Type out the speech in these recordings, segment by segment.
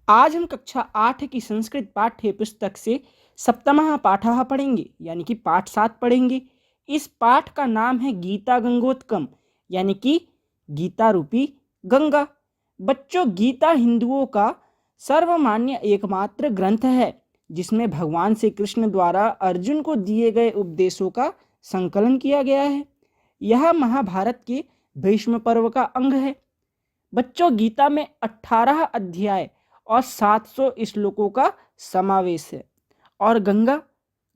आज हम कक्षा 8 की संस्कृत पाठ्य पुस्तक से सप्तमः पाठः पढ़ेंगे यानी कि पाठ 7 पढ़ेंगे। इस पाठ का नाम है गीता गंगोत्कम यानी कि गीता रूपी गंगा। बच्चों, गीता हिंदुओं का सर्वमान्य एकमात्र ग्रंथ है जिसमें भगवान श्री कृष्ण द्वारा अर्जुन को दिए गए उपदेशों का संकलन किया गया है। यह महाभारत के भीष्म पर्व का अंग है। बच्चों, गीता में 18 अध्याय और 700 श्लोकों का समावेश है। और गंगा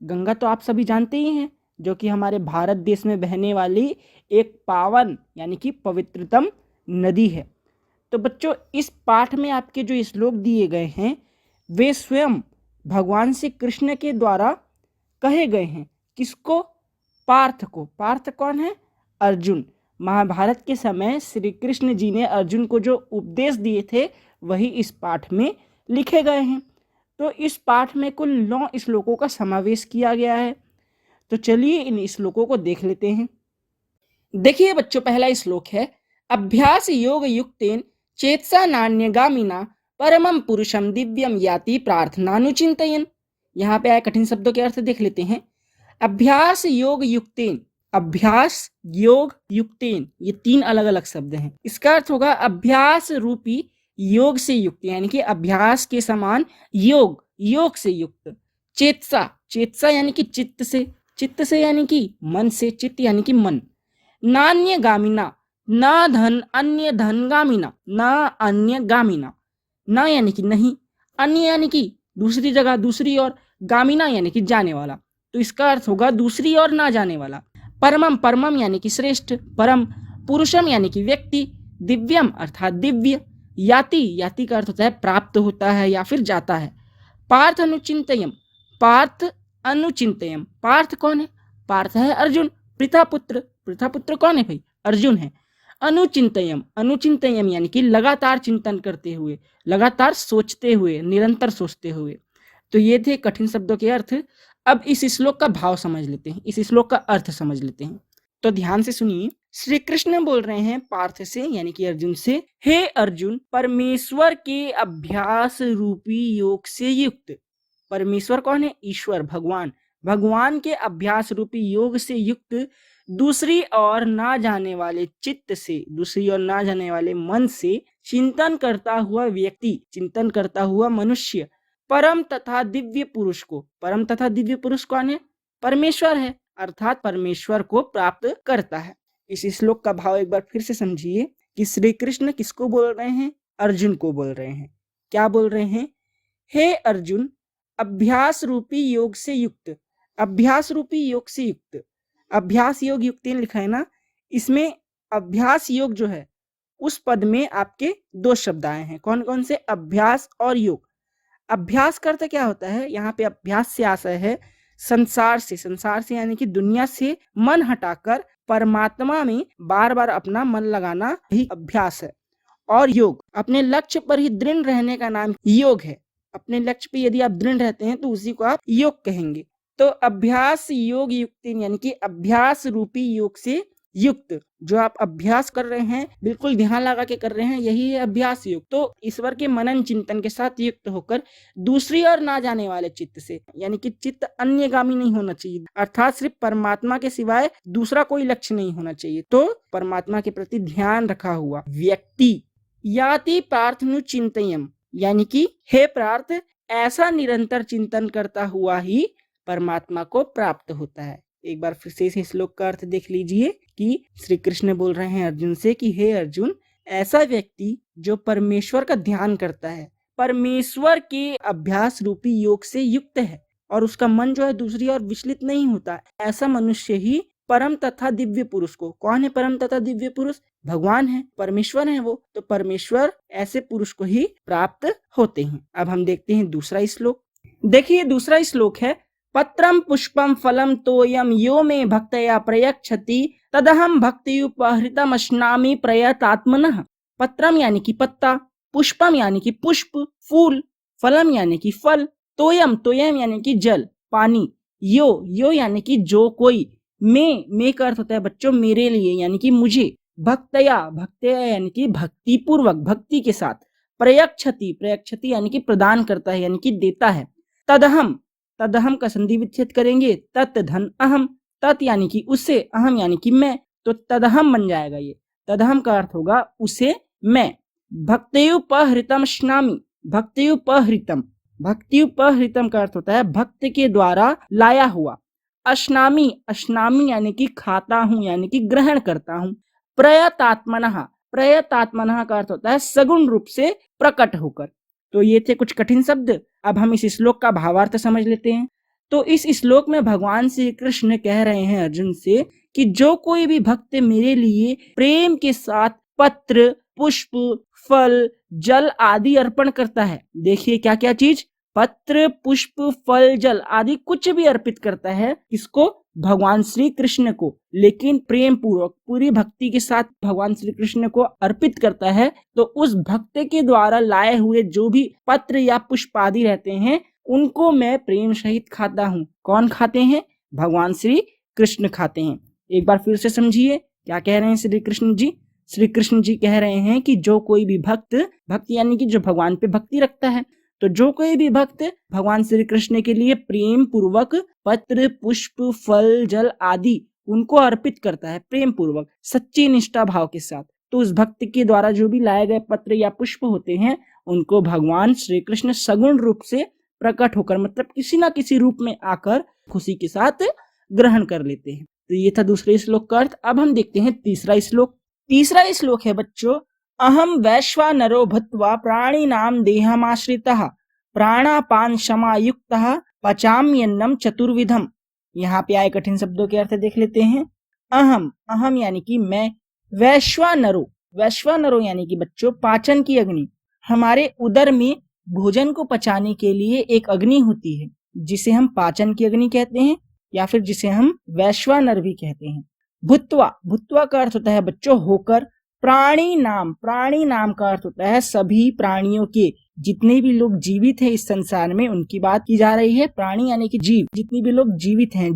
गंगा तो आप सभी जानते ही हैं, जो कि हमारे भारत देश में बहने वाली एक पावन यानी कि पवित्रतम नदी है। तो बच्चों, इस पाठ में आपके जो श्लोक दिए गए हैं वे स्वयं भगवान श्री कृष्ण के द्वारा कहे गए हैं। किसको? पार्थ को। पार्थ कौन है? अर्जुन। महाभारत के समय श्री कृष्ण जी ने अर्जुन को जो उपदेश दिए थे वही इस पाठ में लिखे गए हैं। तो इस पाठ में कुल 9 श्लोकों का समावेश किया गया है। तो चलिए इन श्लोकों को देख लेते हैं। देखिए बच्चों, पहला श्लोक है अभ्यास योग युक्तेन चेतसा नान्यगामिना परमं पुरुषम दिव्यम याति प्रार्थनानुचिंतयन्। यहाँ पे आए कठिन शब्दों के अर्थ देख लेते हैं। अभ्यास योग युक्तेन, अभ्यास योग युक्तेन, ये 3 अलग अलग शब्द हैं। इसका अर्थ होगा अभ्यास रूपी योग से युक्त, यानी कि अभ्यास के समान योग, योग से युक्त। चेतसा, चेतसा यानी कि चित्त से, चित्त से यानी कि मन से, चित्त यानी कि मन। नान्य गामिना, न धन अन्य धन गामिना, न अन्य गामिना, न यानी कि नहीं, अन्य यानी कि दूसरी जगह, दूसरी ओर, गामिना यानी कि जाने वाला। तो इसका अर्थ होगा दूसरी ओर ना जाने वाला। परमम, परमम यानी कि श्रेष्ठ, परम। पुरुषम यानी कि व्यक्ति। दिव्यम अर्थात दिव्य। याति, याति का अर्थ होता है प्राप्त होता है या फिर जाता है। पार्थ अनुचिंतयम, पार्थ अनुचिंतयम, पार्थ कौन है? पार्थ है अर्जुन, पितापुत्र। पितापुत्र कौन है भाई? अर्जुन है। अनुचिंतयम, अनुचिंतयम यानी कि लगातार चिंतन करते हुए, लगातार सोचते हुए, निरंतर सोचते हुए। तो ये थे कठिन शब्दों के अर्थ। अब इस श्लोक का भाव समझ लेते हैं, इस श्लोक का अर्थ समझ लेते हैं। तो ध्यान से सुनिए। श्री कृष्ण बोल रहे हैं पार्थ से यानी कि अर्जुन से, हे अर्जुन, परमेश्वर के अभ्यास रूपी योग से युक्त। परमेश्वर कौन है? ईश्वर, भगवान। भगवान के अभ्यास रूपी योग से युक्त दूसरी ओर ना जाने वाले चित्त से, दूसरी ओर ना जाने वाले मन से चिंतन करता हुआ व्यक्ति, चिंतन करता हुआ मनुष्य परम तथा दिव्य पुरुष को, परम तथा दिव्य पुरुष कौन है? परमेश्वर है, अर्थात परमेश्वर को प्राप्त करता है। इस श्लोक का भाव एक बार फिर से समझिए कि श्री कृष्ण किसको बोल रहे हैं? अर्जुन को बोल रहे हैं। क्या बोल रहे हैं? हे अर्जुन, अभ्यास रूपी योग से युक्त, अभ्यास रूपी योग से युक्त। अभ्यास योग युक्त लिखा है ना, इसमें अभ्यास योग जो है उस पद में आपके 2 शब्द आए हैं। कौन कौन से? अभ्यास और योग। अभ्यास करते क्या होता है? यहाँ पे अभ्यास से आशय है संसार से, संसार से यानी कि दुनिया से मन हटाकर परमात्मा में बार बार अपना मन लगाना ही अभ्यास है। और योग, अपने लक्ष्य पर ही दृढ़ रहने का नाम योग है। अपने लक्ष्य पे यदि आप दृढ़ रहते हैं तो उसी को आप योग कहेंगे। तो अभ्यास योग युक्त यानी कि अभ्यास रूपी योग से युक्त, जो आप अभ्यास कर रहे हैं, बिल्कुल ध्यान लगा के कर रहे हैं, यही है अभ्यास योग। तो ईश्वर के मनन चिंतन के साथ युक्त होकर दूसरी ओर ना जाने वाले चित्त से, यानी कि चित्त अन्यगामी नहीं होना चाहिए, अर्थात सिर्फ परमात्मा के सिवाय दूसरा कोई लक्ष्य नहीं होना चाहिए। तो परमात्मा के प्रति ध्यान रखा हुआ व्यक्ति याति प्रार्थनु चिंतयम, यानी कि हे प्रार्थ, ऐसा निरंतर चिंतन करता हुआ ही परमात्मा को प्राप्त होता है। एक बार फिर से इस श्लोक का अर्थ देख लीजिए कि श्री कृष्ण बोल रहे हैं अर्जुन से कि हे अर्जुन, ऐसा व्यक्ति जो परमेश्वर का ध्यान करता है, परमेश्वर के अभ्यास रूपी योग से युक्त है और उसका मन जो है दूसरी ओर विचलित नहीं होता, ऐसा मनुष्य ही परम तथा दिव्य पुरुष को, कौन है परम तथा दिव्य पुरुष? भगवान है, परमेश्वर है वो। तो परमेश्वर ऐसे पुरुष को ही प्राप्त होते हैं। अब हम देखते हैं दूसरा श्लोक। देखिए दूसरा श्लोक है पत्रम पुष्पम फलम तोयम यो मे भक्तया प्रयच्छति तदहम भक्तियुपहृतमश्नामि प्रयतात्मनः। पत्रम यानी कि पत्ता, पुष्पम यानी कि पुष्प, फूल, फलम यानी कि फल, तोयम, तोयम यानी कि जल, पानी, यो, यो यानी कि जो कोई, मे का अर्थ होता है बच्चों मेरे लिए यानी कि मुझे, भक्तया, भक्तया यानी कि भक्ति पूर्वक, भक्ति के साथ, प्रयच्छति, प्रयच्छति यानी कि प्रदान करता है यानी कि देता है। तदहम, तदहम का संधि विच्छेद करेंगे, तत् धन अहम, तत् यानी कि उसे, अहम यानी कि मैं, तो तदहम बन जाएगा ये। तदहम का अर्थ होगा उसे मैं। भक्त्युपहृतम स्नामि, भक्त्युपहृतम, भक्त्युपहृतम का अर्थ होता है भक्त के द्वारा लाया हुआ। अश्नामि, अश्नामि यानी कि खाता हूं यानी कि ग्रहण करता हूं। प्रयतात्मनः, प्रयतात्मनः का अर्थ होता है सगुण रूप से प्रकट होकर। तो ये थे कुछ कठिन शब्द। अब हम इस श्लोक का भावार्थ समझ लेते हैं। तो इस श्लोक में भगवान श्री कृष्ण कह रहे हैं अर्जुन से कि जो कोई भी भक्त मेरे लिए प्रेम के साथ पत्र, पुष्प, फल, जल आदि अर्पण करता है, देखिए क्या क्या चीज, पत्र, पुष्प, फल, जल आदि कुछ भी अर्पित करता है, किसको, भगवान श्री कृष्ण को, लेकिन प्रेम पूर्वक पूरी भक्ति के साथ भगवान श्री कृष्ण को अर्पित करता है, तो उस भक्त के द्वारा लाए हुए जो भी पत्र या पुष्प आदि रहते हैं उनको मैं प्रेम सहित खाता हूँ। कौन खाते हैं, भगवान श्री कृष्ण खाते हैं। एक बार फिर से समझिए क्या कह रहे हैं श्री कृष्ण जी। श्री कृष्ण जी कह रहे हैं कि जो कोई भी भक्त, भक्त यानी कि जो भगवान पे भक्ति रखता है, तो जो कोई भी भक्त भगवान श्री कृष्ण के लिए प्रेम पूर्वक पत्र, पुष्प, फल, जल आदि उनको अर्पित करता है प्रेम पूर्वक सच्ची निष्ठा भाव के साथ, तो उस भक्त के द्वारा जो भी लाए गए पत्र या पुष्प होते हैं उनको भगवान श्री कृष्ण सगुण रूप से प्रकट होकर, मतलब किसी ना किसी रूप में आकर खुशी के साथ ग्रहण कर लेते हैं। तो ये था दूसरे श्लोक का अर्थ। अब हम देखते हैं तीसरा श्लोक। तीसरा श्लोक है बच्चों, अहम वैश्वानरो भूत्वा प्राणिनाम देहमाश्रितः प्राणापान समायुक्तः पचाम्यन्नम चतुर्विधम। यहाँ पे आए कठिन शब्दों के अर्थ देख लेते हैं। अहम, अहम यानी कि मैं, वैश्वानरो, वैश्वानरो यानी कि बच्चों पाचन की अग्नि, हमारे उदर में भोजन को पचाने के लिए एक अग्नि होती है जिसे हम पाचन की अग्नि कहते हैं या फिर जिसे हम वैश्वानर भी कहते हैं। भूत्वा, भूत्वा का अर्थ होता है बच्चों होकर। प्राणी नाम, प्राणी नाम का अर्थ होता है सभी प्राणियों के, जितने भी लोग जीवित हैं इस संसार में उनकी बात की जा रही है। प्राणी यानी कि जीव, जितने भी लोग जीवित हैं।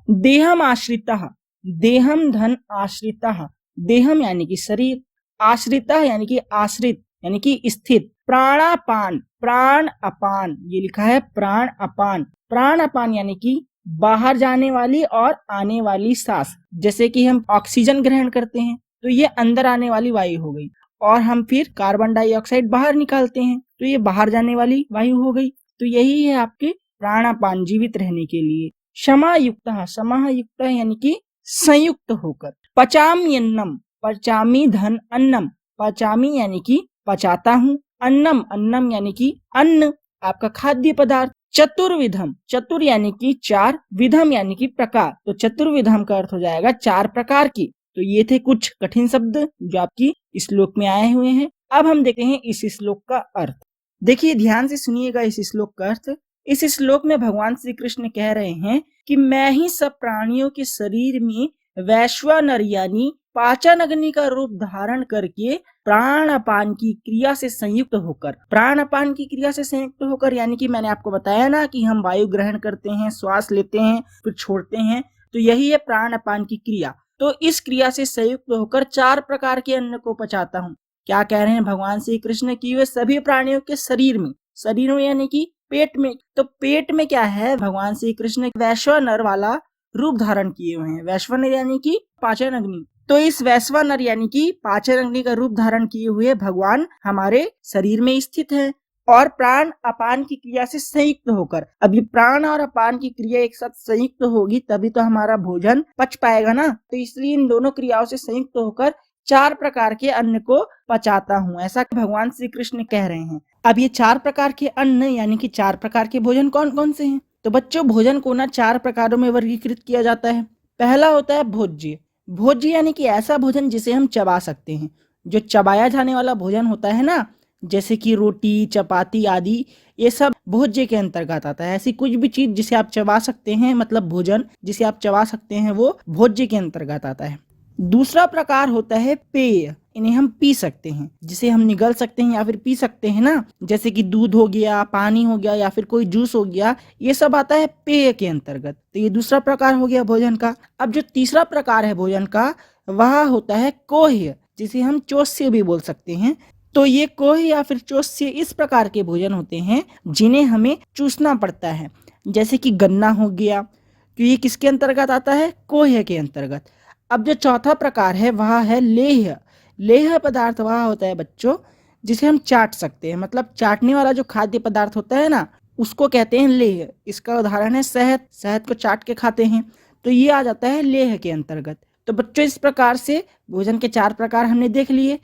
देहम आश्रितः, देहम धन आश्रितः, देहम यानी कि शरीर, आश्रितः यानी कि आश्रित यानी कि स्थित। प्राणापान, प्राण अपान, ये लिखा है प्राण अपान, प्राण अपान यानी कि बाहर जाने वाली और आने वाली सांस, जैसे कि हम ऑक्सीजन ग्रहण करते हैं तो ये अंदर आने वाली वायु हो गई, और हम फिर कार्बन डाइऑक्साइड बाहर निकालते हैं तो ये बाहर जाने वाली वायु हो गई। तो यही है आपके प्राणापान, जीवित रहने के लिए। समायुक्त, समायुक्त यानी कि संयुक्त होकर। पचाम्यन्नम, पचामी धन अन्नम, पचामी यानी कि पचाता हूँ, अन्नम, अन्नम यानी कि अन्न, आपका खाद्य पदार्थ। चतुर्विधम, चतुर यानी कि चार, विधम यानी कि प्रकार, तो चतुर्विधम का अर्थ हो जाएगा चार प्रकार की। तो ये थे कुछ कठिन शब्द जो आपकी श्लोक में आए हुए हैं। अब हम देखते हैं इस श्लोक का अर्थ। देखिए ध्यान से सुनिएगा इस श्लोक का अर्थ। इस श्लोक में भगवान श्री कृष्ण कह रहे हैं कि मैं ही सब प्राणियों के शरीर में वैश्वानर यानी पाचन अग्नि का रूप धारण करके प्राण अपान की क्रिया से संयुक्त होकर, प्राण अपान की क्रिया से संयुक्त होकर यानी कि मैंने आपको बताया ना कि हम वायु ग्रहण करते हैं, श्वास लेते हैं, फिर छोड़ते हैं, तो यही है प्राण अपान की क्रिया। तो इस क्रिया से संयुक्त होकर चार प्रकार के अन्न को पचाता हूँ। क्या कह रहे हैं भगवान श्री कृष्ण की वे सभी प्राणियों के शरीर में, शरीर में यानी कि पेट में, तो पेट में क्या है, भगवान श्री कृष्ण वैश्वानर वाला रूप धारण किए हुए हैं। वैश्वानर यानी कि पाचन अग्नि, तो इस वैश्वानर यानी कि पाचन अग्नि का रूप धारण किए हुए भगवान हमारे शरीर में स्थित है और प्राण अपान की क्रिया से संयुक्त होकर, अब ये प्राण और अपान की क्रिया एक साथ संयुक्त होगी तभी तो हमारा भोजन पच पाएगा ना, तो इसलिए इन दोनों क्रियाओं से संयुक्त होकर चार प्रकार के अन्न को पचाता हूँ, ऐसा भगवान श्री कृष्ण कह रहे हैं। अब ये चार प्रकार के अन्न यानी कि चार प्रकार के भोजन कौन कौन से हैं? तो बच्चों भोजन को ना चार प्रकारों में वर्गीकृत किया जाता है। पहला होता है भोज्य, भोज्य यानी कि ऐसा भोजन जिसे हम चबा सकते हैं, जो चबाया जाने वाला भोजन होता है ना, जैसे कि रोटी, चपाती आदि, ये सब भोज्य के अंतर्गत आता है। ऐसी कुछ भी चीज जिसे आप चबा सकते हैं, मतलब भोजन जिसे आप चबा सकते हैं, वो भोज्य के अंतर्गत आता है। दूसरा प्रकार होता है पेय, इन्हें हम पी सकते हैं, जिसे हम निगल सकते हैं या फिर पी सकते हैं ना, जैसे कि दूध हो गया, पानी हो गया या फिर कोई जूस हो गया, ये सब आता है पेय के अंतर्गत। तो ये दूसरा प्रकार हो गया भोजन का। अब जो तीसरा प्रकार है भोजन का वह होता है कोह्य, जिसे हम चोष्य भी बोल सकते हैं। तो ये कोह या फिर चोष्य इस प्रकार के भोजन होते हैं जिन्हें हमें चूसना पड़ता है, जैसे कि गन्ना हो गया, तो ये किसके अंतर्गत आता है? कोह्य के अंतर्गत। अब जो चौथा प्रकार है वह है लेह्य। लेह्य पदार्थ वह होता है बच्चों जिसे हम चाट सकते हैं, मतलब चाटने वाला जो खाद्य पदार्थ होता है ना, उसको कहते हैं लेह्य। इसका उदाहरण है शहद, शहद को चाट के खाते हैं, तो ये आ जाता है लेह्य के अंतर्गत। तो बच्चों इस प्रकार से भोजन के 4 प्रकार हमने देख लिए।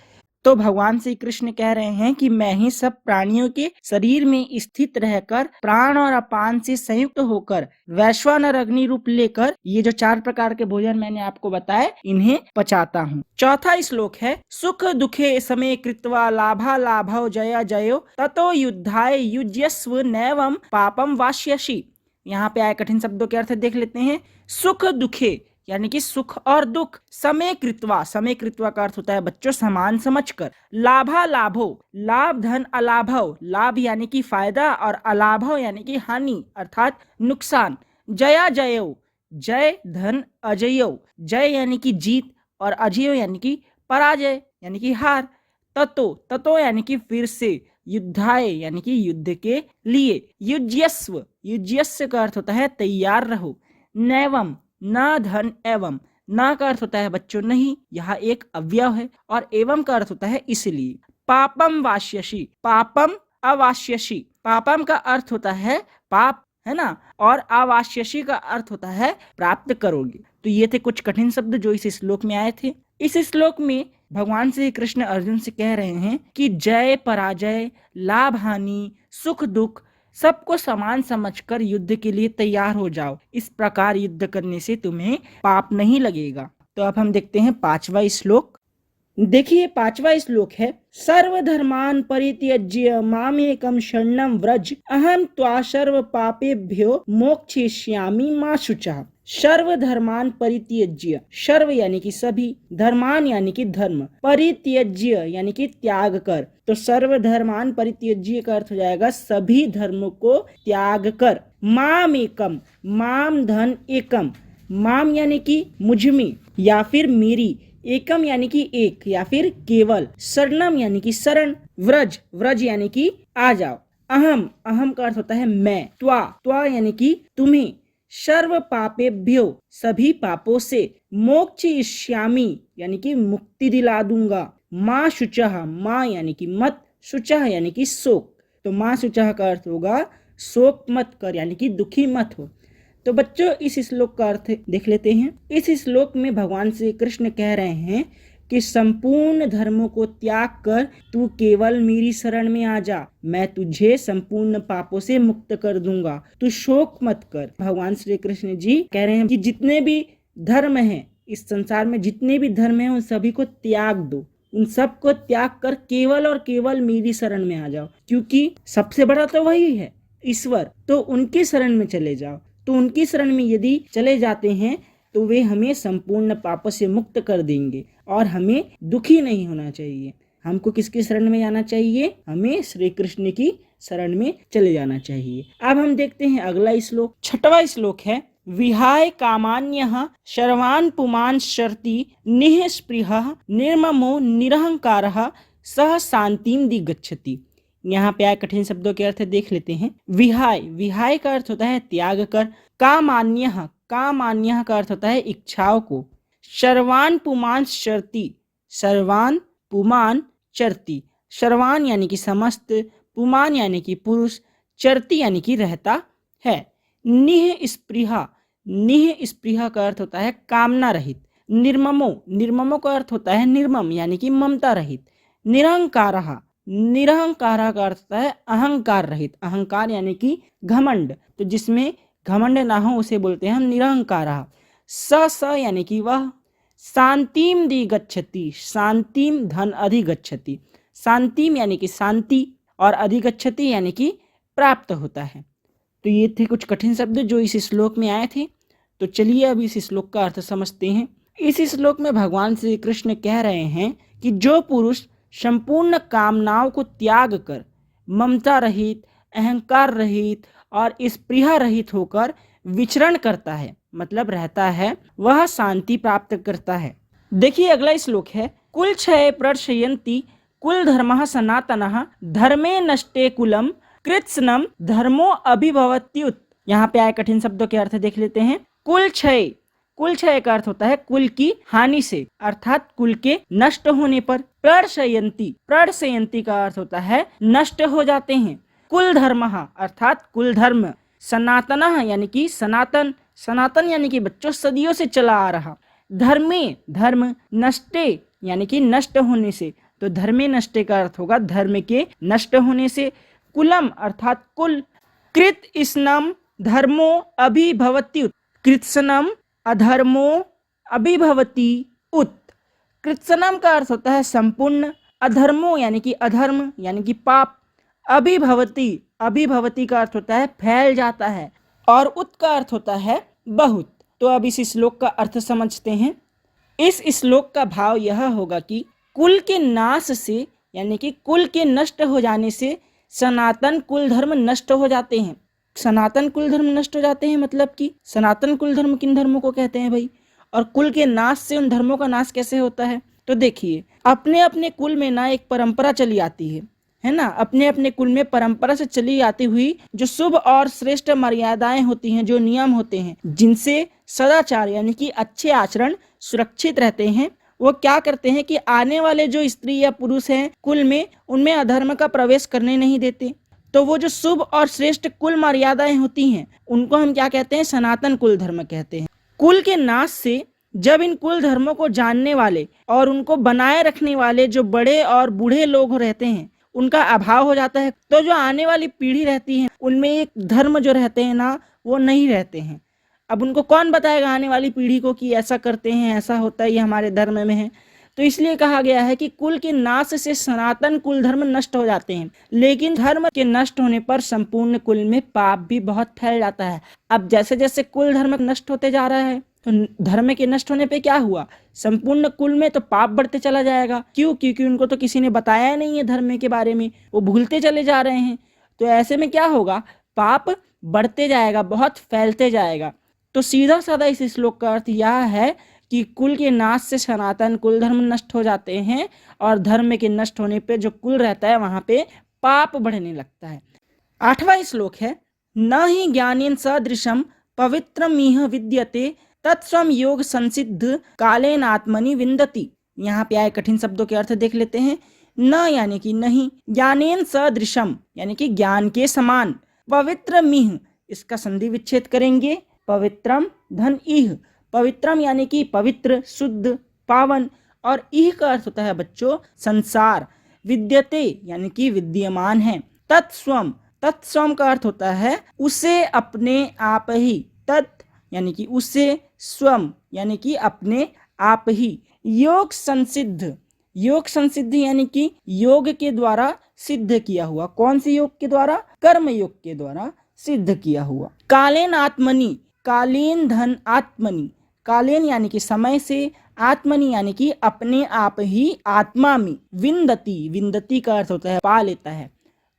तो भगवान श्री कृष्ण कह रहे हैं कि मैं ही सब प्राणियों के शरीर में स्थित रहकर प्राण और अपान से संयुक्त होकर वैश्वानर अग्नि रूप लेकर ये जो 4 प्रकार के भोजन मैंने आपको बताए इन्हें पचाता हूँ। चौथा श्लोक है, सुख दुखे समय कृत्वा लाभा लाभो जया जयो ततो युद्धाय युज्यस्व नैवं पापम वास्यसि। यहाँ पे आए कठिन शब्दों के अर्थ देख लेते हैं। सुख दुखे यानी कि सुख और दुख, समय कृत्वा, समय कृत्वा का अर्थ होता है बच्चों समान समझकर, लाभा लाभो, लाभ धन अलाभव, लाभ यानी कि फायदा और अलाभव यानी कि हानि अर्थात नुकसान, जया जयो, जय धन अजयो, जय यानी कि जीत और अजयो यानी कि पराजय यानी कि हार, ततो, ततो यानी कि फिर से, युद्धाय यानी कि युद्ध के लिए, युज्यस्व, युज्यस्व का अर्थ होता है तैयार रहो, नैवम, ना धन एवं, ना का अर्थ होता है बच्चों नहीं, यह एक अव्यय है, और एवं का अर्थ होता है इसलिए, पापम वास्यसि, पापम अवास्यसि, पापम का अर्थ होता है पाप, है ना, और अवास्यसि का अर्थ होता है प्राप्त करोगे। तो ये थे कुछ कठिन शब्द जो इस श्लोक में आए थे। इस श्लोक में भगवान श्री कृष्ण अर्जुन से कह रहे हैं कि जय पराजय, लाभ हानि, सुख दुख सबको समान समझकर युद्ध के लिए तैयार हो जाओ। इस प्रकार युद्ध करने से तुम्हें पाप नहीं लगेगा। तो अब हम देखते हैं 5वां श्लोक। देखिए 5वां श्लोक है, सर्वधर्मान परित्यज्य मामेकं शरणं व्रज अहं त्वा सर्व पापेभ्यो मोक्षयिष्यामि मा शुचः। सर्वधर्मान परित्यज्य, सर्व यानी कि सभी, धर्मान यानी कि धर्म, परित्यज्य यानी कि त्याग कर, तो सर्वधर्मान परित्यज्य का अर्थ हो जाएगा सभी धर्मों को त्याग कर, माम एकम, माम धन एकम, माम यानी कि मुझमें या फिर मेरी, एकम यानी कि एक या फिर केवल, शरणम यानी कि शरण, व्रज, व्रज यानी कि आ जाओ, अहम, अहम का अर्थ होता है मैं, त्वा, त्वा यानी कि तुम्हें, सर्व पापेभ्यो सभी पापों से, मोक्षयिष्यामि यानी कि मुक्ति दिला दूंगा, माँ शुचः, माँ यानी कि मत, शुचः यानी कि शोक, तो माँ शुचः का अर्थ होगा शोक मत कर यानी कि दुखी मत हो। तो बच्चों इस श्लोक का अर्थ देख लेते हैं। इस श्लोक में भगवान श्री कृष्ण कह रहे हैं कि संपूर्ण धर्मों को त्याग कर तू केवल मेरी शरण में आ जा, मैं तुझे संपूर्ण पापों से मुक्त कर दूंगा, तू शोक मत कर। भगवान श्री कृष्ण जी कह रहे हैं कि जितने भी धर्म हैं इस संसार में, जितने भी धर्म हैं उन सभी को त्याग दो, उन सब को त्याग कर केवल और केवल मेरी शरण में आ जाओ, क्योंकि सबसे बड़ा तो वही है ईश्वर, तो उनकी शरण में चले जाओ। तो उनकी शरण में यदि चले जाते हैं तो वे हमें संपूर्ण पापों से मुक्त कर देंगे और हमें दुखी नहीं होना चाहिए। हमको किसकी शरण में जाना चाहिए? हमें श्री कृष्ण की शरण में चले जाना चाहिए। अब हम देखते हैं अगला श्लोक। 6वां श्लोक है, विहाय कामान्यः सर्वान् पुमान् शर्ति निःस्पृहः निर्ममो निरहंकारः सह शांतिं दिगच्छति। यहाँ पे आए कठिन शब्दों के अर्थ देख लेते हैं। विहाय, विहाय का अर्थ होता है त्याग कर, कामान्यः, कामान्यः का अर्थ होता है इच्छाओं को, सर्वान् पुमान् शर्ति, सर्वान् पुमान् चरति, सर्वान् यानी कि समस्त, पुमान् यानी कि पुरुष, चरति यानी कि रहता है, निःस्पृहा, निःस्पृहा का अर्थ होता है कामना रहित, निर्ममो, निर्ममो का अर्थ होता है निर्मम यानी कि ममता रहित, निरहंकारः, निरहंकार का अर्थ होता है अहंकार रहित, अहंकार यानी कि घमंड, तो जिसमें घमंड ना हो उसे बोलते हैं हम निरहंकार। स यानी कि वह, शांतिम दिगच्छति, शांतिम धन अधिगच्छति, शांतिम यानी कि शांति और अधिगच्छति यानी कि प्राप्त होता है। तो ये थे कुछ कठिन शब्द जो इस श्लोक में आए थे। तो चलिए अब इस श्लोक का अर्थ समझते हैं। इस श्लोक में भगवान श्री कृष्ण कह रहे हैं कि जो पुरुष संपूर्ण कामनाओं को त्याग कर ममता रहित, अहंकार रहित और स्पृहा रहित होकर विचरण करता है, मतलब रहता है, वह शांति प्राप्त करता है। देखिए अगला श्लोक है, कुल क्षय प्रशयन्ति कुल धर्मः सनातनः धर्मे नष्टे कुलम कृत्स्नम धर्मो अभिभवत्युत। यहाँ पे आए कठिन शब्दों के अर्थ देख लेते हैं। कुल क्षय, कुल क्षय का अर्थ होता है कुल की हानि से, अर्थात कुल के नष्ट होने पर। प्रणशयंती, प्रणशयंती का अर्थ होता है नष्ट हो जाते हैं। कुल धर्मः अर्थात कुल धर्म। सनातनः यानी कि सनातन, सनातन यानी कि बच्चों सदियों से चला आ रहा। धर्मे, धर्म। नष्टे यानी कि नष्ट होने से, तो धर्मे नष्टे का अर्थ होगा धर्म के नष्ट होने से। कुलम अर्थात कुल। कृत्स्नम धर्मो अभिभवति उत, कृत्स्नम अधर्मो अभिभवति उत। कृत्स्नम का अर्थ होता है संपूर्ण, अधर्मो यानी कि अधर्म यानी कि पाप, अभिभवति, अभिभवति का अर्थ होता है फैल जाता है, और उत का अर्थ होता है बहुत। तो अब इस श्लोक का अर्थ समझते हैं। इस श्लोक का भाव यह होगा कि कुल के नाश से यानी कि कुल के नष्ट हो जाने से सनातन कुल धर्म नष्ट हो जाते हैं। सनातन कुल धर्म नष्ट हो जाते हैं मतलब कि सनातन कुल धर्म किन धर्मों को कहते हैं भाई, और कुल के नाश से उन धर्मों का नाश कैसे होता है। तो देखिए, अपने अपने कुल में ना एक परंपरा चली आती है ना, अपने अपने कुल में परंपरा से चली आती हुई जो शुभ और श्रेष्ठ मर्यादाएं होती हैं, जो नियम होते हैं, जिनसे सदाचार यानी कि अच्छे आचरण सुरक्षित रहते हैं, वो क्या करते हैं कि आने वाले जो स्त्री या पुरुष हैं कुल में, उनमें अधर्म का प्रवेश करने नहीं देते। तो वो जो शुभ और श्रेष्ठ कुल मर्यादाएं होती हैं उनको हम क्या कहते हैं, सनातन कुल धर्म कहते हैं। कुल के नाश से जब इन कुल धर्मों को जानने वाले और उनको बनाए रखने वाले जो बड़े और बूढ़े लोग रहते हैं उनका अभाव हो जाता है, तो जो आने वाली पीढ़ी रहती है उनमें एक धर्म जो रहते हैं ना वो नहीं रहते हैं। अब उनको कौन बताएगा आने वाली पीढ़ी को कि ऐसा करते हैं, ऐसा होता है, ये हमारे धर्म में है। तो इसलिए कहा गया है कि कुल के नाश से सनातन कुल धर्म नष्ट हो जाते हैं, लेकिन धर्म के नष्ट होने पर संपूर्ण कुल में पाप भी बहुत फैल जाता है। अब जैसे जैसे कुल धर्म नष्ट होते जा रहा है तो धर्म के नष्ट होने पे क्या हुआ, संपूर्ण कुल में तो पाप बढ़ते चला जाएगा। क्यों? क्योंकि उनको तो किसी ने बताया नहीं है धर्म के बारे में, वो भूलते चले जा रहे हैं। तो ऐसे में क्या होगा, पाप बढ़ते जाएगा, बहुत फैलते जाएगा। तो सीधा साधा इस श्लोक का अर्थ यह है कि कुल के नाश से सनातन कुल धर्म नष्ट हो जाते हैं, और धर्म के नष्ट होने पे जो कुल रहता है वहां पे पाप बढ़ने लगता है। 8वां श्लोक है, न ही ज्ञानेन सदृशम पवित्रमिह विद्यते तत्स्वम योग संसिद्ध कालेन आत्मनि विन्दति। यहाँ पे आए कठिन शब्दों के अर्थ देख लेते हैं। न यानी कि नहीं, ज्ञानेन सदृशम यानी कि ज्ञान के समान, पवित्रमिह इसका संधि विच्छेद करेंगे, पवित्रम धन इह, पवित्रम यानी कि पवित्र, शुद्ध, पावन, और इह का अर्थ होता है बच्चों संसार, विद्यते यानी कि विद्यमान है, तत्स्वम, तत्स्वम का अर्थ होता है उसे अपने आप ही, तत् यानी कि उसे, स्वम यानी कि अपने आप ही, योग संसिद्ध, योग संसिद्ध यानी कि योग के द्वारा सिद्ध किया हुआ। कौन से योग के द्वारा? कर्म योग के द्वारा सिद्ध किया हुआ। कालेन आत्मनि, कालीन धन आत्मनि, कालीन यानी कि समय से, आत्मनि यानी कि अपने आप ही, आत्मा में, विन्दति, विन्दति का अर्थ होता है पा लेता है।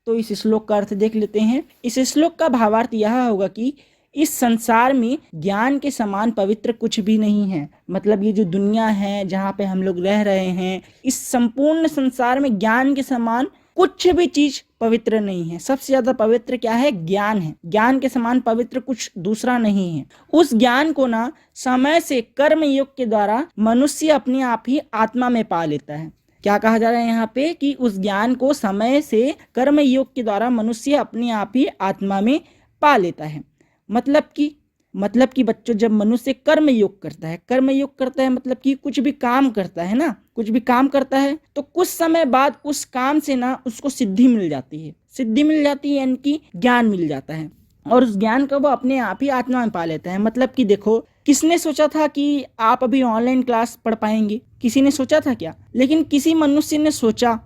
तो इस श्लोक का अर्थ देख लेते हैं। इस श्लोक का भावार्थ यह होगा कि इस संसार में ज्ञान के समान पवित्र कुछ भी नहीं है। मतलब ये जो दुनिया है जहाँ पे हम लोग रह रहे हैं, इस संपूर्ण संसार में ज्ञान के समान कुछ भी चीज पवित्र नहीं है। सबसे ज्यादा पवित्र क्या है? ज्ञान है। ज्ञान के समान पवित्र कुछ दूसरा नहीं है। उस ज्ञान को ना समय से कर्म योग के द्वारा मनुष्य अपने आप ही आत्मा में पा लेता है। क्या कहा जा रहा है यहाँ पे कि उस ज्ञान को समय से कर्म योग के द्वारा मनुष्य अपने आप ही आत्मा में पा लेता है। मतलब कि बच्चों, जब मनुष्य कर्म योग करता है, कर्म योग करता है मतलब कि कुछ भी काम करता है ना, कुछ भी काम करता है तो कुछ समय बाद उस काम से ना उसको सिद्धि मिल जाती है। सिद्धि मिल जाती है यानी कि ज्ञान मिल जाता है, और उस ज्ञान को वो अपने आप ही आत्मा में पा लेता है। मतलब कि देखो, किसने सोचा था कि आप अभी ऑनलाइन क्लास पढ़ पाएंगे? किसी ने सोचा था क्या? लेकिन किसी मनुष्य ने सोचा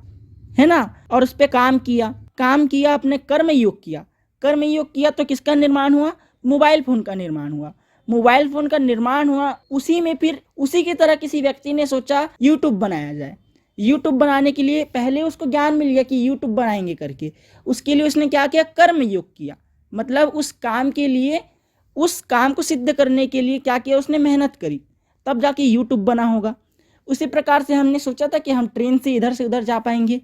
है ना, और उस पर काम किया, अपने कर्म योग किया। कर्म योग किया तो किसका निर्माण हुआ? मोबाइल फोन का निर्माण हुआ। मोबाइल फोन का निर्माण हुआ, उसी में फिर उसी की तरह किसी व्यक्ति ने सोचा यूट्यूब बनाया जाए। यूट्यूब बनाने के लिए पहले उसको ज्ञान मिल गया कि यूट्यूब बनाएंगे करके। उसके लिए उसने क्या किया? कर्म योग किया। मतलब उस काम के लिए, उस काम को सिद्ध करने के लिए क्या किया? उसने मेहनत करी, तब जाके यूट्यूब बना होगा। उसी प्रकार से हमने सोचा था कि हम ट्रेन से इधर से उधर जा पाएंगे,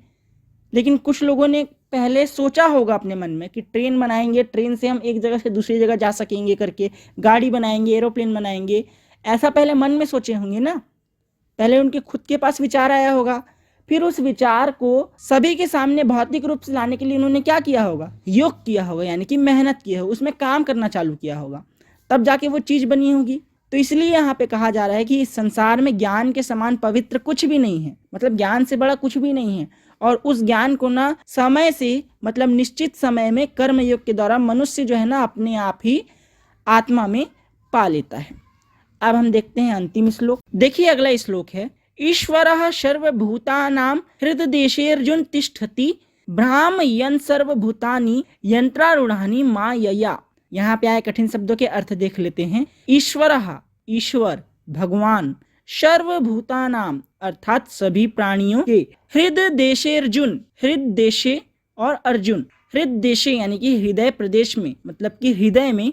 लेकिन कुछ लोगों ने पहले सोचा होगा अपने मन में कि ट्रेन बनाएंगे, ट्रेन से हम एक जगह से दूसरी जगह जा सकेंगे करके, गाड़ी बनाएंगे, एरोप्लेन बनाएंगे, ऐसा पहले मन में सोचे होंगे ना। पहले उनके खुद के पास विचार आया होगा, फिर उस विचार को सभी के सामने भौतिक रूप से लाने के लिए उन्होंने क्या किया होगा, योग किया होगा, यानी कि मेहनत की होगी, उसमें काम करना चालू किया होगा, तब जाके वो चीज़ बनी होगी। तो इसलिए यहाँ पे कहा जा रहा है कि इस संसार में ज्ञान के समान पवित्र कुछ भी नहीं है, मतलब ज्ञान से बड़ा कुछ भी नहीं है। और उस ज्ञान को ना समय से, मतलब निश्चित समय में कर्म योग के द्वारा मनुष्य जो है ना अपने आप ही आत्मा में पा लेता है। अब हम देखते हैं अंतिम श्लोक। देखिए अगला श्लोक है, ईश्वरः सर्वभूतानां हृददेशेऽर्जुन तिष्ठति भ्रामयन् सर्वभूतानि यंत्रारूढ़ानि मायया। यहाँ पे आए कठिन शब्दों के अर्थ देख लेते हैं। ईश्वरः, ईश्वर, भगवान, सर्वभूतानाम अर्थात सभी प्राणियों के, हृददेशेऽर्जुन, हृददेशे और अर्जुन, हृददेशे यानी कि हृदय प्रदेश में, मतलब कि हृदय में,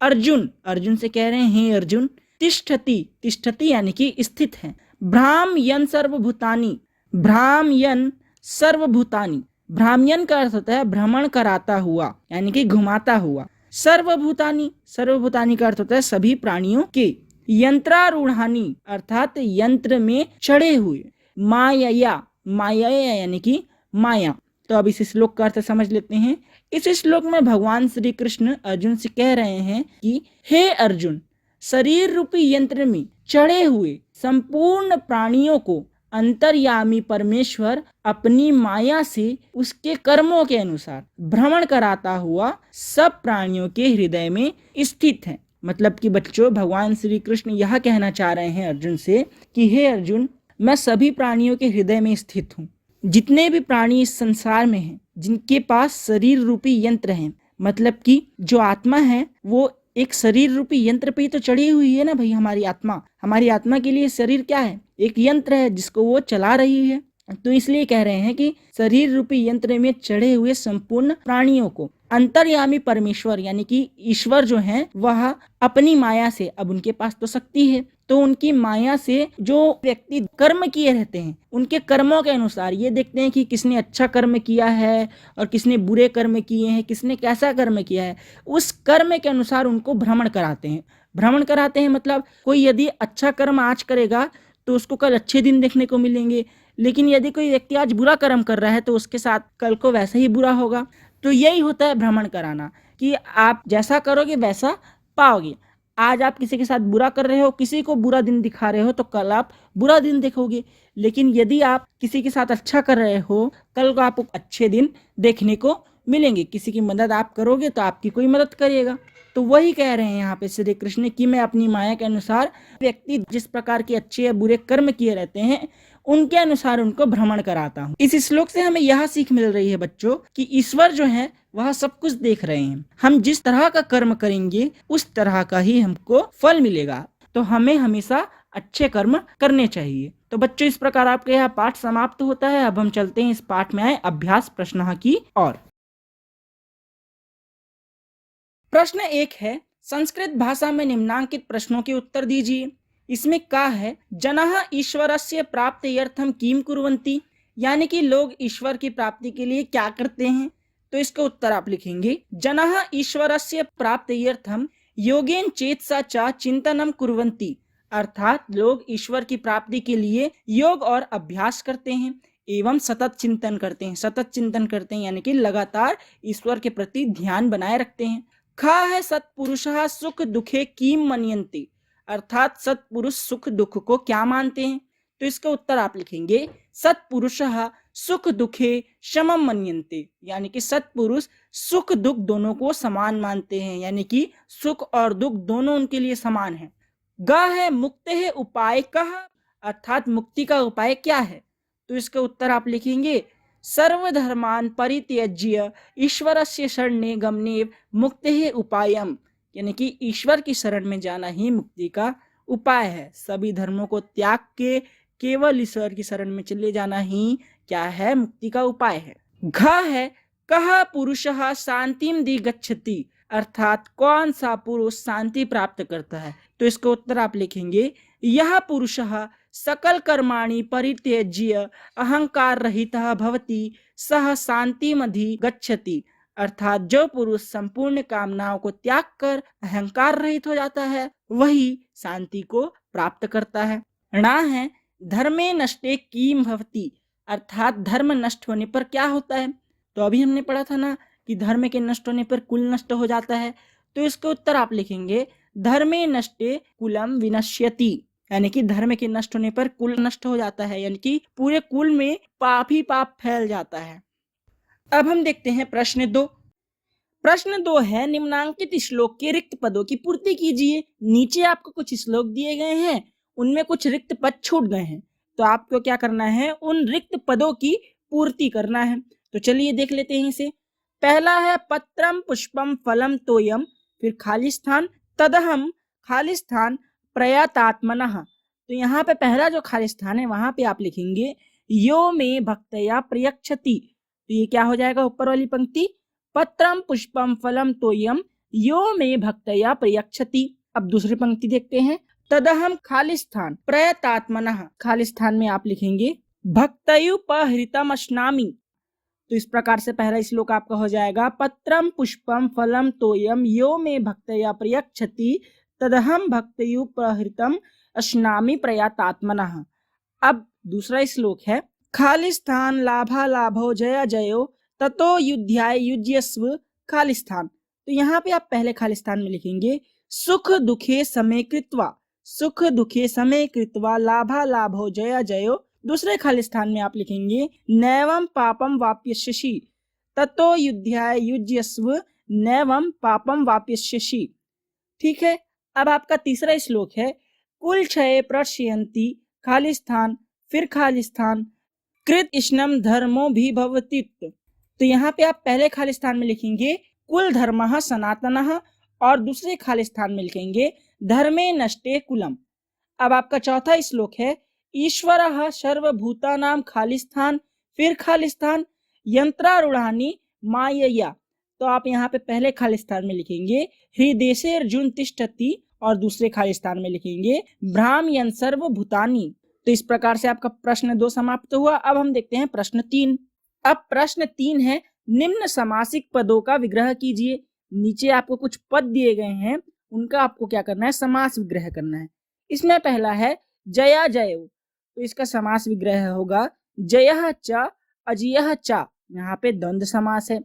अर्जुन, अर्जुन से कह रहे हैं अर्जुन, तिष्ठति, तिष्ठति यानी कि स्थित है, भ्रामयन् सर्वभूतानि, भ्रामयन् सर्वभूतानि, भ्रामयन् का अर्थ होता है भ्रमण कराता हुआ, यानी कि घुमाता हुआ, सर्वभूतानि, सर्वभूतानि का अर्थ होता है सभी प्राणियों के, यंत्रारूढ़ानि अर्थात यंत्र में चढ़े हुए, मायया, माया यानी कि माया। तो अब इस श्लोक का अर्थ समझ लेते हैं। इस श्लोक में भगवान श्री कृष्ण अर्जुन से कह रहे हैं कि हे अर्जुन, शरीर रूपी यंत्र में चढ़े हुए संपूर्ण प्राणियों को अंतर्यामी परमेश्वर अपनी माया से उसके कर्मों के अनुसार भ्रमण कराता हुआ सब प्राणियों के हृदय में स्थित है। मतलब कि बच्चों, भगवान श्री कृष्ण यह कहना चाह रहे हैं अर्जुन से कि हे अर्जुन, मैं सभी प्राणियों के हृदय में स्थित हूँ। जितने भी प्राणी इस संसार में हैं, जिनके पास शरीर रूपी यंत्र हैं, मतलब कि जो आत्मा है वो एक शरीर रूपी यंत्र पे ही तो चढ़ी हुई है ना भाई। हमारी आत्मा, हमारी आत्मा के लिए शरीर क्या है, एक यंत्र है जिसको वो चला रही है। तो इसलिए कह रहे हैं कि शरीर रूपी यंत्र में चढ़े हुए संपूर्ण प्राणियों को अंतर्यामी परमेश्वर यानी कि ईश्वर जो है वह अपनी माया से, अब उनके पास तो शक्ति है, तो उनकी माया से जो व्यक्ति कर्म किए रहते हैं उनके कर्मों के अनुसार ये देखते हैं कि किसने अच्छा कर्म किया है और किसने बुरे कर्म किए हैं, किसने कैसा कर्म किया है, उस कर्म के अनुसार उनको भ्रमण कराते हैं। भ्रमण कराते हैं मतलब कोई यदि अच्छा कर्म आज करेगा तो उसको कल अच्छे दिन देखने को मिलेंगे, लेकिन यदि कोई व्यक्ति आज बुरा कर्म कर रहा है तो उसके साथ कल को वैसा ही बुरा होगा। तो यही होता है भ्रमण कराना, कि आप जैसा करोगे वैसा पाओगे। आज आप किसी के साथ बुरा कर रहे हो, किसी को बुरा दिन दिखा रहे हो, तो कल आप बुरा दिन देखोगे। लेकिन यदि आप किसी के साथ अच्छा कर रहे हो, कल को आपको अच्छे दिन देखने को मिलेंगे। किसी की मदद आप करोगे तो आपकी कोई मदद करेगा। तो वही कह रहे हैं यहाँ पे श्री कृष्ण कि मैं अपनी माया के अनुसार व्यक्ति जिस प्रकार के अच्छे या बुरे कर्म किए रहते हैं उनके अनुसार उनको भ्रमण कराता हूँ। इस श्लोक से हमें यह सीख मिल रही है बच्चों कि ईश्वर जो है वह सब कुछ देख रहे हैं। हम जिस तरह का कर्म करेंगे उस तरह का ही हमको फल मिलेगा। तो हमें हमेशा अच्छे कर्म करने चाहिए। तो बच्चों, इस प्रकार आपका यह पाठ समाप्त होता है। अब हम चलते हैं इस पाठ में आए अभ्यास प्रश्न की ओर। प्रश्न 1 है, संस्कृत भाषा में निम्नांकित प्रश्नों के उत्तर दीजिए। इसमें का है, जनः ईश्वरस्य प्राप्त्यर्थम किम कुर्वन्ति, यानी कि लोग ईश्वर की प्राप्ति के लिए क्या करते हैं। तो इसका उत्तर आप लिखेंगे, जनः ईश्वरस्य प्राप्त्यर्थम योगेन चेतसा च चिंतनम कुर्वन्ति, अर्थात लोग ईश्वर की प्राप्ति के लिए योग और अभ्यास करते हैं एवं सतत चिंतन करते हैं। सतत चिंतन करते हैं यानी कि लगातार ईश्वर के प्रति ध्यान बनाए रखते हैं। खा है सत्पुरुषः सुख दुखे किम मन्यन्ते, अर्थात सत्पुरुष सुख दुख को क्या मानते हैं। तो इसका उत्तर आप लिखेंगे, सत्पुरुषः सुख दुखे समम मन्यन्ते, यानी कि सत्पुरुष सुख दुख दोनों को समान मानते हैं, यानी कि सुख और दुख दोनों उनके लिए समान है। ग है मुक्तेः उपाय कः, अर्थात मुक्ति का उपाय क्या है। तो इसका उत्तर आप लिखेंगे, सर्वधर्मान परित्यज्य ईश्वरस्य शरणे गमनेव मुक्तेः उपायम, यानी कि ईश्वर की शरण में जाना ही मुक्ति का उपाय है। सभी धर्मों को त्याग के केवल ईश्वर की शरण में चले जाना ही क्या है, मुक्ति का उपाय है। घ है कः पुरुषः शांतिम दिगच्छति, अर्थात कौन सा पुरुष शांति प्राप्त करता है। तो इसका उत्तर आप लिखेंगे, यह पुरुषः सकल कर्माणि परित्यज्य अहंकार रहितः भवति सह शांतिमधिगच्छति। अर्थात जो पुरुष संपूर्ण कामनाओं को त्याग कर अहंकार रहित हो जाता है वही शांति को प्राप्त करता है। णा है धर्मे नष्टे किम भवति, अर्थात धर्म नष्ट होने पर क्या होता है। तो अभी हमने पढ़ा था ना कि धर्म के नष्ट होने पर कुल नष्ट हो जाता है। तो इसका उत्तर आप लिखेंगे धर्मे नष्टे कुलम विनश्यति, यानी कि धर्म के नष्ट होने पर कुल नष्ट हो जाता है, यानी कि पूरे कुल में पाप ही पाप फैल जाता है। अब हम देखते हैं प्रश्न 2। प्रश्न 2 है निम्नांकित श्लोक के रिक्त पदों की पूर्ति कीजिए। नीचे आपको कुछ श्लोक दिए गए हैं, उनमें कुछ रिक्त पद छूट गए हैं, तो आपको क्या करना है, उन रिक्त पदों की पूर्ति करना है। तो चलिए देख लेते हैं इसे। पहला है पत्रम पुष्पम फलम तोयम, फिर खाली स्थान तदहम खाली स्थान प्रयतात्मनः। तो यहाँ पे पहला जो खाली स्थान है वहां पे आप लिखेंगे यो में भक्तया प्रयच्छति। तो ये क्या हो जाएगा, ऊपर वाली पंक्ति पत्रम पुष्पम फलम तोयम यो में भक्तया प्रयच्छति। अब दूसरी पंक्ति देखते हैं तदहम खाली स्थान प्रयतात्मनः, खाली स्थान में आप लिखेंगे भक्तयुपहृतम अश्नामि। तो इस प्रकार से पहला श्लोक आपका हो जाएगा पत्रम पुष्पम फलम तोयम यो में भक्तया प्रयच्छति तदहम भक्तयुपहृतम अश्नामि प्रयतात्मनः। अब दूसरा श्लोक है खाली स्थान लाभा लाभो जया जयो ततो युध्याय युज्यस्व खाली स्थान। तो यहाँ पे आप पहले खाली स्थान में लिखेंगे सुख दुखे समय कृत्वा, सुख दुखे समय कृत्वा लाभा लाभो जया जयो। दूसरे खाली स्थान में आप लिखेंगे नैवम पापम वाप्यस्यसि ततो युध्याय युज्यस्व नैवम पापम वाप्यस्यसि। ठीक है। अब आपका तीसरा श्लोक है कुल क्षय प्रश्यन्ति खाली स्थान फिर खाली स्थान कृत इष्णम धर्मो भी भवतीत। तो यहाँ पे आप पहले खाली स्थान में लिखेंगे कुल धर्मः सनातनः और दूसरे खाली स्थान में लिखेंगे धर्मे नष्टे कुलम। अब आपका चौथा श्लोक है ईश्वरः सर्वभूतानां खाली स्थान फिर खाली स्थान यंत्रारूढ़ानि मायया। तो आप यहाँ पे पहले खाली स्थान में लिखेंगे हृदेशे अर्जुन तिष्ठति और दूसरे खाली स्थान में लिखेंगे भ्रामयन् सर्वभूतानि। तो इस प्रकार से आपका प्रश्न 2 समाप्त हुआ। अब हम देखते हैं प्रश्न 3। अब प्रश्न 3 है निम्न समासिक पदों का विग्रह कीजिए। नीचे आपको कुछ पद दिए गए हैं, उनका आपको क्या करना है, समास विग्रह करना है। इसमें पहला है जया जयो, तो इसका समास विग्रह होगा जयः च अजयः च, यहाँ पे द्वंद्व समास है।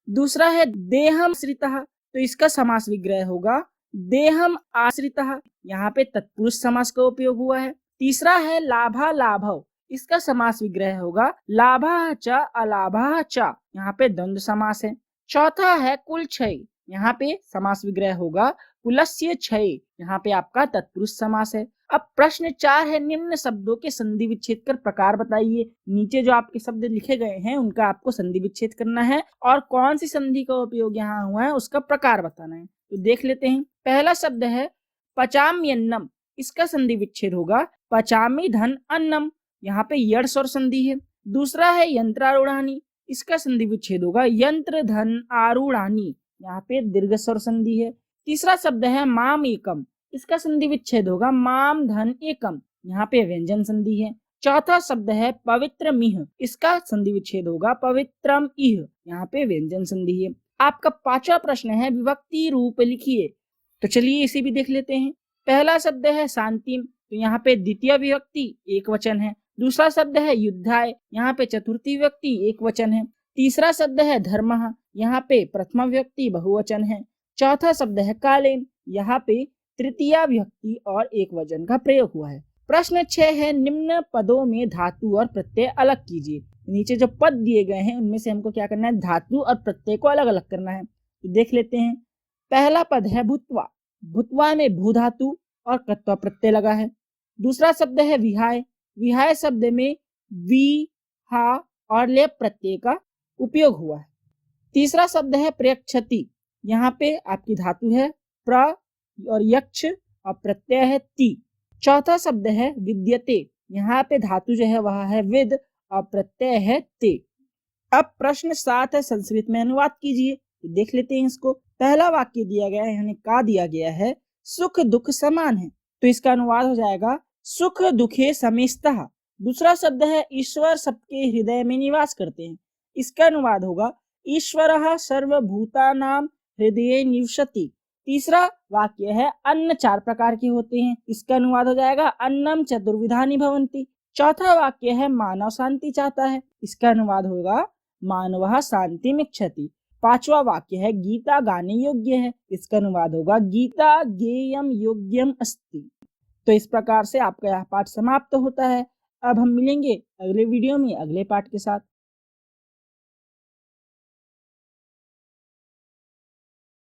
दूसरा है देहम आश्रितः, तो इसका समास विग्रह होगा देहम आश्रितः, यहाँ पे तत्पुरुष समास का उपयोग हुआ है। तीसरा है लाभा लाभव, इसका समास विग्रह होगा लाभः च अलाभः च, यहाँ पे द्वंद्व समास है। चौथा है कुल क्षय, यहाँ पे समास विग्रह होगा कुलस्य क्षय, यहाँ पे आपका तत्पुरुष समास है। अब प्रश्न 4 है निम्न शब्दों के संधि विच्छेद कर प्रकार बताइए। नीचे जो आपके शब्द लिखे गए हैं उनका आपको संधि विच्छेद करना है और कौन सी संधि का उपयोग यहाँ हुआ है उसका प्रकार बताना है। तो देख लेते हैं। पहला शब्द है पचाम्यन्नम, इसका संधि विच्छेद होगा पचामी धन अन्नम, यहाँ पे यड़ स्वर संधि है। दूसरा है यंत्रारूढ़ानि, इसका संधि विच्छेद होगा यंत्र धन आरूढ़ानि, यहाँ पे दीर्घ स्वर संधि है। तीसरा शब्द है माम एकम, इसका संधि विच्छेद होगा माम धन एकम, यहाँ पे व्यंजन संधि है। चौथा शब्द है पवित्र मिह, इसका संधि विच्छेद होगा पवित्रम इह, यहाँ पे व्यंजन संधि है। आपका पांचवा प्रश्न है विभक्ति रूप लिखिए। तो चलिए इसे भी देख लेते हैं। पहला शब्द है शांतिम, तो यहाँ पे द्वितीय विभक्ति एक वचन है। दूसरा शब्द है युद्धाय, यहाँ पे चतुर्थी विभक्ति एक वचन है। तीसरा शब्द है धर्मः, यहाँ पे प्रथमा विभक्ति बहुवचन है। चौथा शब्द है कालेन, यहाँ पे तृतीया विभक्ति और एक वचन का प्रयोग हुआ है। प्रश्न 6 है निम्न पदों में धातु और प्रत्यय अलग कीजिए। नीचे जो पद दिए गए हैं उनमें से हमको क्या करना है, धातु और प्रत्यय को अलग अलग करना है। तो देख लेते हैं। पहला पद है भूत्वा, भूत्वा में भू धातु और कृत्वा प्रत्यय लगा है। दूसरा शब्द है विहाय, विहाय शब्द में वी हा और लेप प्रत्यय का उपयोग हुआ है। तीसरा शब्द है प्रयक्षति, यहाँ पे आपकी धातु है प्र और यक्ष और प्रत्यय है ति। चौथा शब्द है विद्यते, यहाँ पे धातु जो है वह है विद और प्रत्यय है ते। अब प्रश्न 7 है संस्कृत में अनुवाद कीजिए। तो देख लेते हैं इसको। पहला वाक्य दिया गया है, यानी का दिया गया है सुख दुख समान है, तो इसका अनुवाद हो जाएगा सुख दुखे समेस्तः। दूसरा शब्द है ईश्वर सबके हृदय में निवास करते हैं। इसका अनुवाद होगा ईश्वरः सर्वभूतानां हृदये निवसति। तीसरा वाक्य है अन्न चार प्रकार के होते हैं। इसका अनुवाद हो जाएगा अन्नम चतुर्विधानि भवन्ति। चौथा वाक्य है मानव शांति चाहता है। इसका अनुवाद होगा मानवः शांतिम इच्छति। पांचवा वाक्य है गीता गाने योग्य है। इसका अनुवाद होगा गीता गेयम योग्यम अस्ति। तो इस प्रकार से आपका यह पाठ समाप्त होता है। अब हम मिलेंगे अगले वीडियो में अगले पाठ के साथ।